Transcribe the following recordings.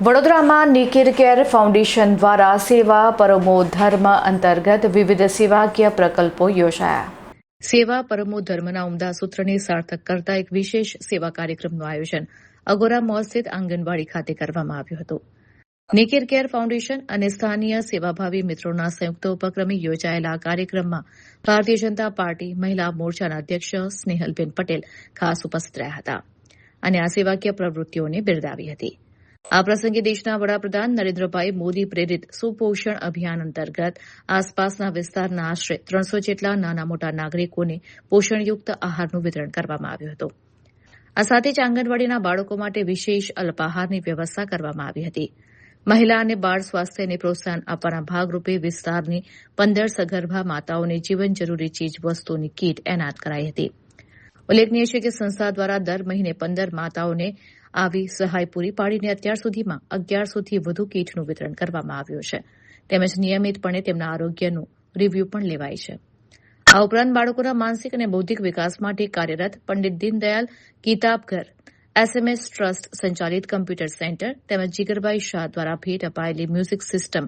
વડોદરામાં નિકિર care foundation દ્વારા સેવા પરમો ધર્મ અંતર્ગત વિવિધ સેવાકીય પ્રકલ્પો યોજાયા। સેવા પરમો ધર્મના ઉમદા સૂત્રને સાર્થક કરતા એક વિશેષ સેવા કાર્યક્રમનું આયોજન અગોરા મોલ સ્થિત આંગણવાડી ખાતે કરવામાં આવ્યું હતું। નિકિર કેર ફાઉન્ડેશન અને સ્થાનીય સેવાભાવી મિત્રોના સંયુક્ત ઉપક્રમે યોજાયેલા કાર્યક્રમમાં ભારતીય જનતા પાર્ટી મહિલા મોરચાના અધ્યક્ષ સ્નેહલબેન પટેલ ખાસ ઉપસ્થિત રહ્યા હતા અને આ સેવાકીય પ્રવૃત્તિઓને બિરદાવી હતી। આ પ્રસંગે દેશના વડાપ્રધાન નરેન્દ્રભાઈ મોદી પ્રેરિત સુપોષણ અભિયાન અંતર્ગત આસપાસના વિસ્તારના આશરે 300 જેટલા નાના મોટા નાગરિકોને પોષણયુક્ત આહારનું વિતરણ કરવામાં આવ્યું હતું। આ સાથે જ આંગણવાડીના બાળકો માટે વિશેષ અલ્પાહારની વ્યવસ્થા કરવામાં આવી હતી। મહિલા અને બાળ સ્વાસ્થ્યને પ્રોત્સાહન આપવાના ભાગરૂપે વિસ્તારની 15 સગર્ભા માતાઓને જીવન જરૂરી ચીજ વસ્તુઓની કીટ એનાયત કરાઈ હતી। ઉલ્લેખનીય છે કે સંસ્થા દ્વારા દર મહિને 15 માતાઓને આવી સહાય પૂરી પાડીને અત્યાર સુધીમાં 1100થી વધુ કીટનું વિતરણ કરવામાં આવ્યું છે। તેમજ નિયમિતપણે તેમના આરોગ્યનું રિવ્યુ પણ લેવાય છે। આ ઉપરાંત બાળકોના માનસિક અને બૌદ્ધિક વિકાસ માટે કાર્યરત પંડિત દીનદયાલ કિતાબઘર SMS ટ્રસ્ટ સંચાલિત કમ્પ્યુટર સેન્ટર તેમજ જીગરભાઈ શાહ દ્વારા ભેટ અપાયેલી મ્યુઝિક સિસ્ટમ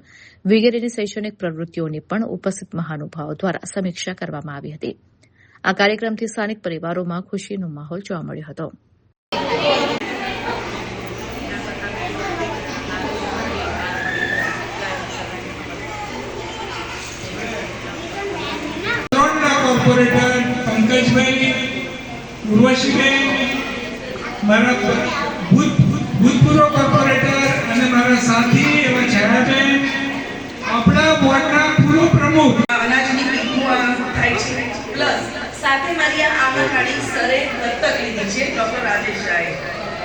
વગેરેની શૈક્ષણિક પ્રવૃત્તિઓની પણ ઉપસ્થિત મહાનુભાવો દ્વારા સમીક્ષા કરવામાં આવી હતી। આ કાર્યક્રમથી સ્થાનિક પરિવારોમાં ખુશીનો માહોલ જોવા મળ્યો હતો। કોર્પોરેટર પંકજભાઈ, ઉર્વશીબેન, મારા ભૂતપૂર્વ કોર્પોરેટર અને મારા સાથી એવા છાયાબેન, આપણા બોર્ડના પૂર્વ પ્રમુખ અનાજની કીટનું થાય છે, પ્લસ સાથે મારી આ આંગણવાડી સરે દત્તક લીધી છે ડોક્ટર રાજેશ શાહે।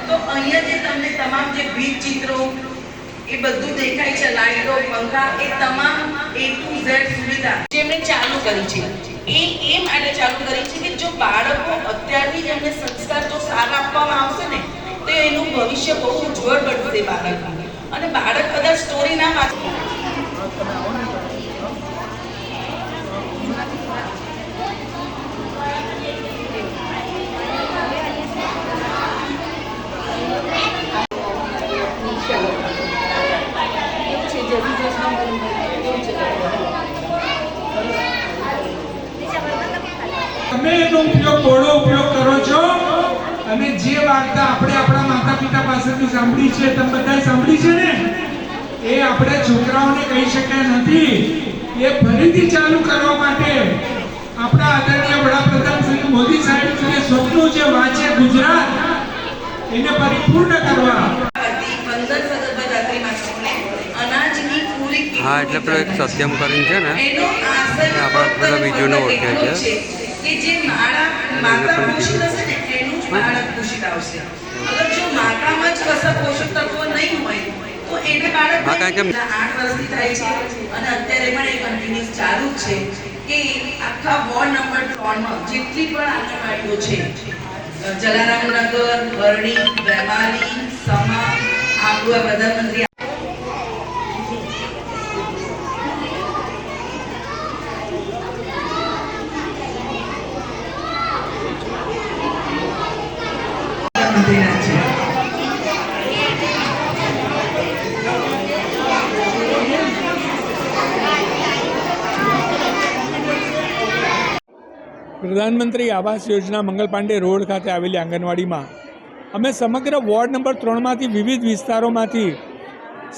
તો અહીંયા જે તમને તમામ જે ભીત ચિત્રો એ બધું દેખાય છે, લાઈટો, પંખા, એ તમામ A to Z સુવિધા જેમણે ચાલુ કરી છે એ માટે ચાલુ કરી છે કે જો બાળકો અત્યારથી જ એમને સંસ્કાર જો સારા આપવામાં આવશે ને તો એનું ભવિષ્ય બહુ ઉજ્જવળ બનશે બાળકનું। અને બાળક કદાચ સ્ટોરી ના વાંચે તમે એનો બહોળો ઉપયોગ કરો છો અને જે વાર્તા આપણે આપણા માતા પિતા પાસેથી સાંભળી છે, તમે બધાએ સાંભળી છે ને, એ આપણે છોકરાઓને કહી શક્યા નથી। એ ફરીથી ચાલુ કરવા માટે આપણા આદરણીય વડાપ્રધાન શ્રી મોદી સાહેબ જે સ્વપ્ન છે વાંચે ગુજરાત, એને પરિપૂર્ણ કરવા। હા, એટલે પેલો એક સત્યમ કરીને છે ને, આપણા પેલા બીજું ઓળખે છે કે જે માતા પોષિત હશે ને એનું જ બાળક પોષિત આવશે। અગર જો માતામાં જ કશા પોષક તત્વો નહીં હોય તો એને બાળક 8 વર્ષથી થાય છે અને અત્યારે પણ એ કન્ટિન્યુઅસ ચાલુ જ છે કે આખા વોર્ડ નંબર 3 માં જેટલી પણ આંગણવાડીઓ છે, જલારામનગર, વરણી, વેમાલી, સમા, આપણું પ્રધાનમંત્રી પ્રધાનમંત્રી આવાસ યોજના મંગલ પાંડે રોડ ખાતે આવેલી આંગણવાડીમાં અમે સમગ્ર વોર્ડ નંબર 3માંથી વિવિધ વિસ્તારોમાંથી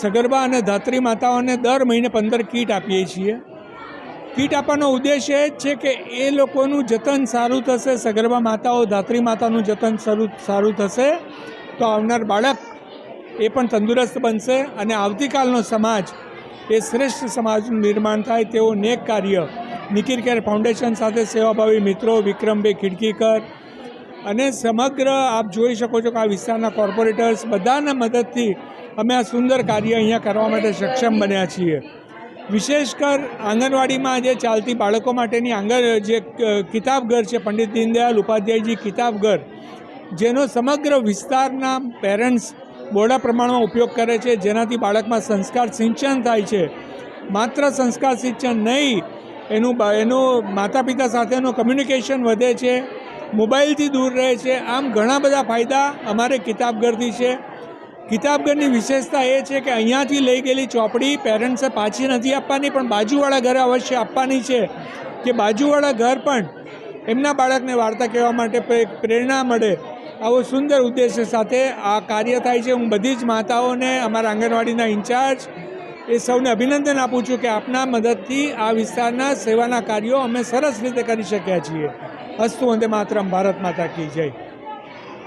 સગર્ભા અને ધાત્રી માતાઓને દર મહિને 15 કીટ આપીએ છીએ। કીટ આપવાનો ઉદ્દેશ્ય એ જ છે કે એ લોકોનું જતન સારું થશે, સગર્ભા માતાઓ, ધાત્રી માતાનું જતન સારું થશે તો આવનાર બાળક એ પણ તંદુરસ્ત બનશે અને આવતીકાલનો સમાજ એ શ્રેષ્ઠ સમાજનું નિર્માણ થાય તેવો નેક કાર્ય નિકિર કેર ફાઉન્ડેશન સાથે સેવાભાવી મિત્રો વિક્રમભાઈ ખિડકીકર અને સમગ્ર આપ જોઈ શકો છો કે આ વિસ્તારના કોર્પોરેટર્સ બધાના મદદથી અમે આ સુંદર કાર્ય અહીંયા કરવા માટે સક્ષમ બન્યા છીએ। વિશેષ કર આંગણવાડીમાં જે ચાલતી બાળકો માટેની જે કિતાબઘર છે, પંડિત દીનદયાલ ઉપાધ્યાયજી કિતાબઘર, જેનો સમગ્ર વિસ્તારના પેરેન્ટ્સ બહોળા પ્રમાણમાં ઉપયોગ કરે છે, જેનાથી બાળકમાં સંસ્કાર સિંચન થાય છે। માત્ર સંસ્કાર સિંચન નહીં, એનું માતા પિતા સાથેનું કમ્યુનિકેશન વધે છે, મોબાઈલથી દૂર રહે છે। આમ ઘણા બધા ફાયદા અમારે કિતાબઘરથી છે। કિતાબઘરની વિશેષતા એ છે કે અહીંયાથી લઈ ગયેલી ચોપડી પેરેન્ટ્સે પાછી નથી આપવાની, પણ બાજુવાળા ઘરે અવશ્ય આપવાની છે, કે બાજુવાળા ઘર પણ એમના બાળકને વાર્તા કહેવા માટે પ્રેરણા મળે. આવો સુંદર ઉદ્દેશ્ય સાથે આ કાર્ય થાય છે. હું બધી જ માતાઓને, અમારા આંગણવાડીના ઇન્ચાર્જ એ સૌને અભિનંદન આપું છું કે આપના મદદથી આ વિસ્તારના સેવાના કાર્યો અમે સરસ રીતે કરી શક્યા છીએ. અસ્તુ વંદે માતરમ. ભારત માતા કી જય.